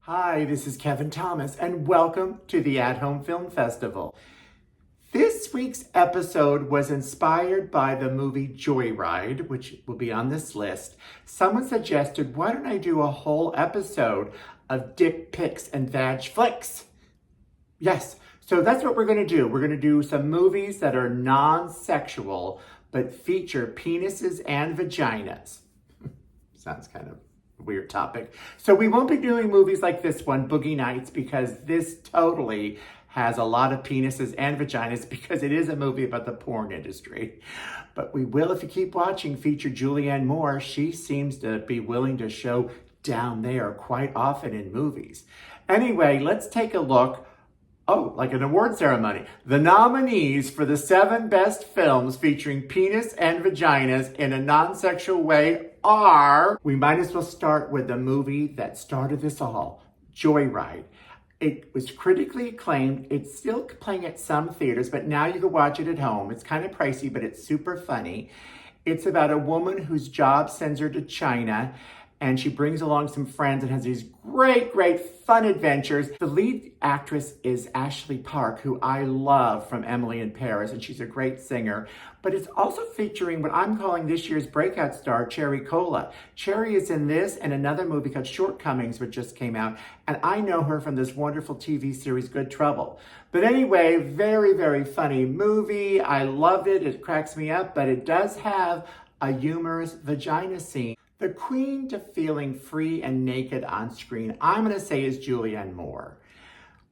Hi, this is Kevin Thomas, and welcome to the At Home Film Festival. This week's episode was inspired by the movie Joyride, which will be on this list. Someone suggested, why don't I do a whole episode of dick pics and vag flicks? Yes, so that's what we're going to do. We're going to do some movies that are non-sexual, but feature penises and vaginas. Sounds kind of weird topic. So we won't be doing movies like this one, Boogie Nights, because this totally has a lot of penises and vaginas because it is a movie about the porn industry. But we will, if you keep watching, feature Julianne Moore. She seems to be willing to show down there quite often in movies. Anyway, let's take a look. Oh, like an award ceremony. The nominees for the 7 best films featuring penis and vaginas in a non-sexual way are... We might as well start with the movie that started this all, Joyride. It was critically acclaimed. It's still playing at some theaters, but now you can watch it at home. It's kind of pricey, but it's super funny. It's about a woman whose job sends her to China, and she brings along some friends and has these great fun adventures. The lead actress is Ashley Park, who I love from Emily in Paris, and she's a great singer. But it's also featuring what I'm calling this year's breakout star, Cherry Cola. Cherry is in this and another movie called Shortcomings, which just came out, and I know her from this wonderful TV series, Good Trouble. But anyway, very funny movie. I loved it. It cracks me up, but it does have a humorous vagina scene. The queen to feeling free and naked on screen, I'm going to say, is Julianne Moore.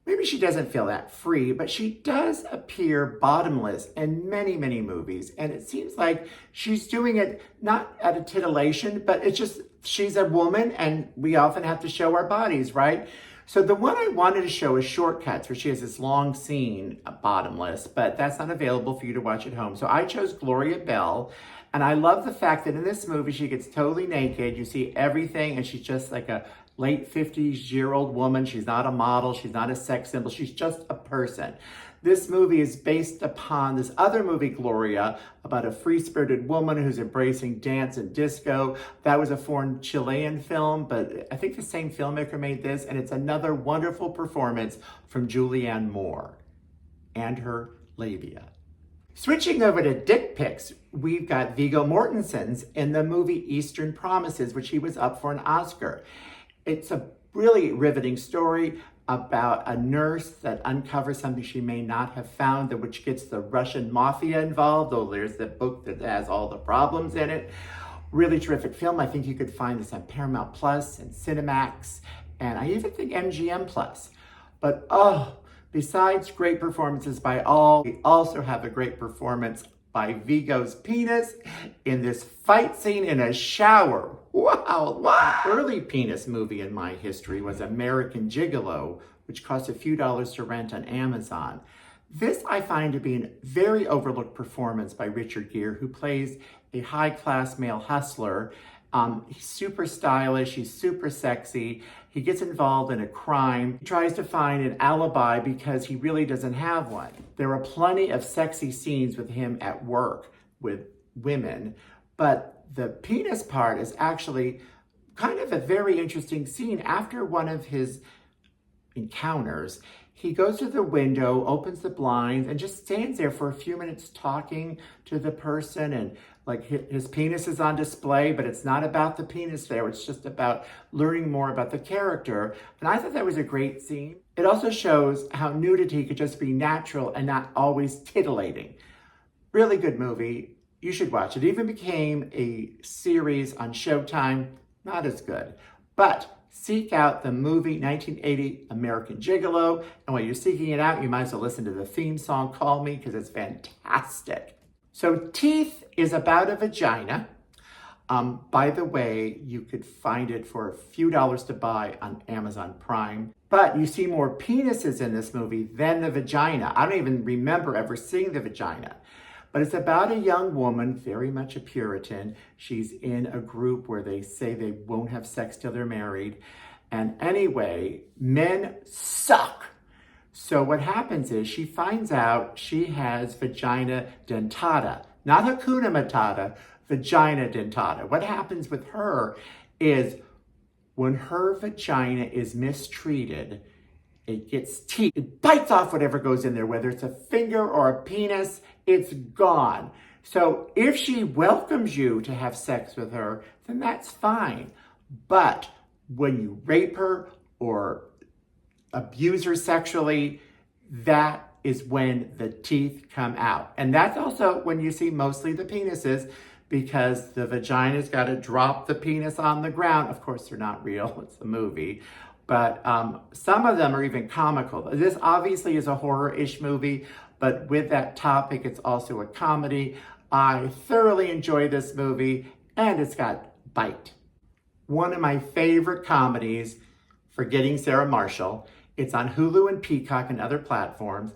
Maybe she doesn't feel that free, but she does appear bottomless in many movies. And it seems like she's doing it not out of titillation, but it's just, she's a woman and we often have to show our bodies, right? So the one I wanted to show is Shortcuts, where she has this long scene, bottomless, but that's not available for you to watch at home. So I chose Gloria Bell. And I love the fact that in this movie, she gets totally naked. You see everything, and she's just like a late 50s-year-old woman. She's not a model. She's not a sex symbol. She's just a person. This movie is based upon this other movie, Gloria, about a free-spirited woman who's embracing dance and disco. That was a foreign Chilean film, but I think the same filmmaker made this, and it's another wonderful performance from Julianne Moore and her labia. Switching over to dick pics, we've got Viggo Mortensen's in the movie Eastern Promises, which he was up for an Oscar. It's a really riveting story about a nurse that uncovers something she may not have found, which gets the Russian mafia involved, though there's the book that has all the problems in it. Really terrific film. I think you could find this on Paramount Plus and Cinemax, and I even think MGM Plus. But besides great performances by all, we also have a great performance by Viggo's penis in this fight scene in a shower. Wow, wow! Early penis movie in my history was American Gigolo, which cost a few dollars to rent on Amazon. This I find to be a very overlooked performance by Richard Gere, who plays a high-class male hustler. He's super stylish, he's super sexy. He gets involved in a crime. He tries to find an alibi because he really doesn't have one. There are plenty of sexy scenes with him at work with women, but the penis part is actually kind of a very interesting scene. After one of his encounters, he goes to the window, opens the blinds, and just stands there for a few minutes talking to the person, and like his penis is on display, but it's not about the penis there. It's just about learning more about the character. And I thought that was a great scene. It also shows how nudity could just be natural and not always titillating. Really good movie. You should watch it. It even became a series on Showtime. Not as good. But seek out the movie 1980 American Gigolo. And while you're seeking it out, you might as well listen to the theme song, Call Me, because it's fantastic. So Teeth is about a vagina. By the way, you could find it for a few dollars to buy on Amazon Prime. But you see more penises in this movie than the vagina. I don't even remember ever seeing the vagina. But it's about a young woman, very much a Puritan. She's in a group where they say they won't have sex till they're married. And anyway, men suck. So what happens is she finds out she has vagina dentata, not Hakuna Matata, vagina dentata. What happens with her is when her vagina is mistreated, it gets teeth. It bites off whatever goes in there, whether it's a finger or a penis, it's gone. So if she welcomes you to have sex with her, then that's fine. But when you rape her or abuse her sexually, that is when the teeth come out. And that's also when you see mostly the penises, because the vagina's got to drop the penis on the ground. Of course, they're not real, it's a movie. But some of them are even comical. This obviously is a horror-ish movie, but with that topic, it's also a comedy. I thoroughly enjoy this movie, and it's got bite. One of my favorite comedies, Forgetting Sarah Marshall. It's on Hulu and Peacock and other platforms.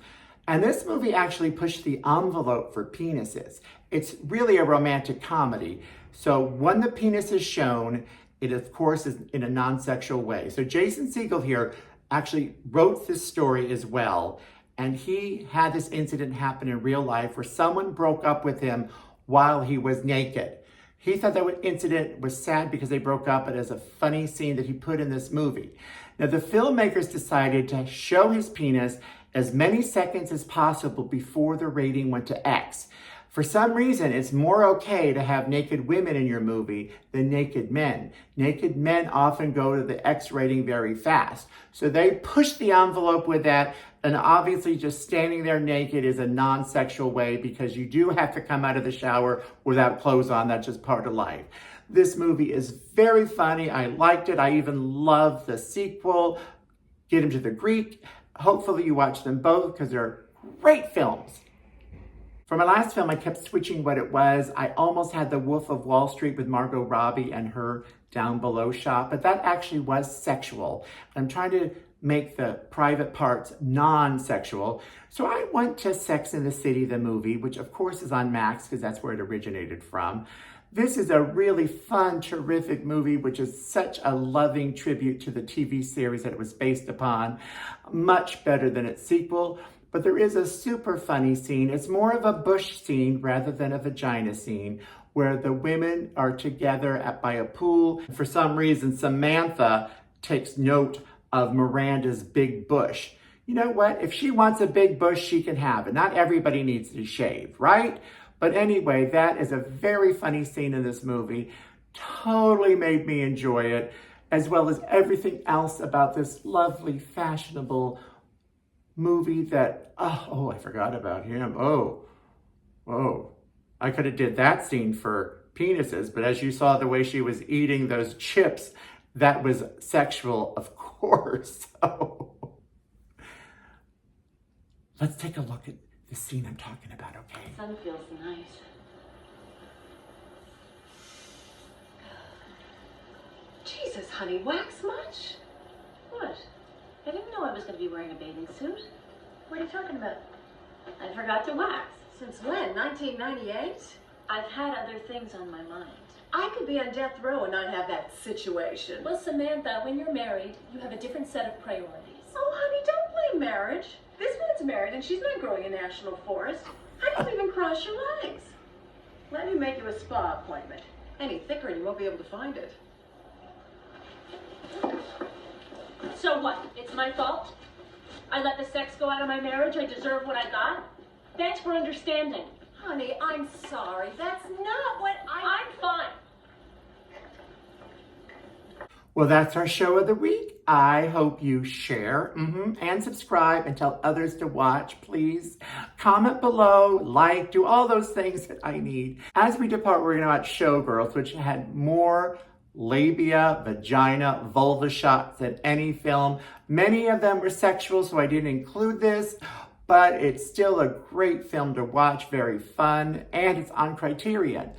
And this movie actually pushed the envelope for penises. It's really a romantic comedy. So when the penis is shown, it of course is in a non-sexual way. So Jason Segel here actually wrote this story as well. And he had this incident happen in real life where someone broke up with him while he was naked. He thought that incident was sad because they broke up, but as a funny scene that he put in this movie. Now, the filmmakers decided to show his penis as many seconds as possible before the rating went to X. For some reason, it's more okay to have naked women in your movie than naked men. Naked men often go to the X rating very fast. So they pushed the envelope with that, and obviously just standing there naked is a non-sexual way because you do have to come out of the shower without clothes on. That's just part of life. This movie is very funny. I liked it. I even love the sequel, Get Him to the Greek. Hopefully you watch them both because they're great films. For my last film, I kept switching what it was. I almost had The Wolf of Wall Street with Margot Robbie and her down below shot, but that actually was sexual. I'm trying to make the private parts non-sexual. So I went to Sex and the City, the movie, which of course is on Max because that's where it originated from. This is a really fun, terrific movie, which is such a loving tribute to the TV series that it was based upon. Much better than its sequel. But there is a super funny scene. It's more of a bush scene rather than a vagina scene where the women are together by a pool. For some reason, Samantha takes note of Miranda's big bush. You know what? If she wants a big bush, she can have it. Not everybody needs to shave, right? But anyway, that is a very funny scene in this movie. Totally made me enjoy it, as well as everything else about this lovely, fashionable movie that, I forgot about him. I could have did that scene for penises, but as you saw the way she was eating those chips, that was sexual, of course. So let's take a look at the scene I'm talking about, okay? The sun feels nice. Jesus, honey, wax much? What? I didn't know I was going to be wearing a bathing suit. What are you talking about? I forgot to wax. Since when? 1998? I've had other things on my mind. I could be on death row and not have that situation. Well, Samantha, when you're married, you have a different set of priorities. Oh, honey, don't blame marriage. This one's married and she's not growing a national forest. I didn't even cross your legs. Let me make you a spa appointment. Any thicker and you won't be able to find it. So what? It's my fault? I let the sex go out of my marriage. I deserve what I got? Thanks for understanding. Honey, I'm sorry. That's not what I'm fine. Well, that's our show of the week. I hope you share and subscribe and tell others to watch, please. Comment below, like, do all those things that I need. As we depart, we're going to watch Showgirls, which had more labia, vagina, vulva shots than any film. Many of them were sexual, so I didn't include this, but it's still a great film to watch, very fun, and it's on Criterion.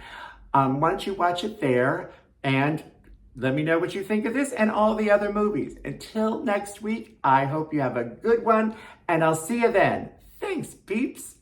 Why don't you watch it there, and let me know what you think of this and all the other movies. Until next week, I hope you have a good one, and I'll see you then. Thanks, peeps.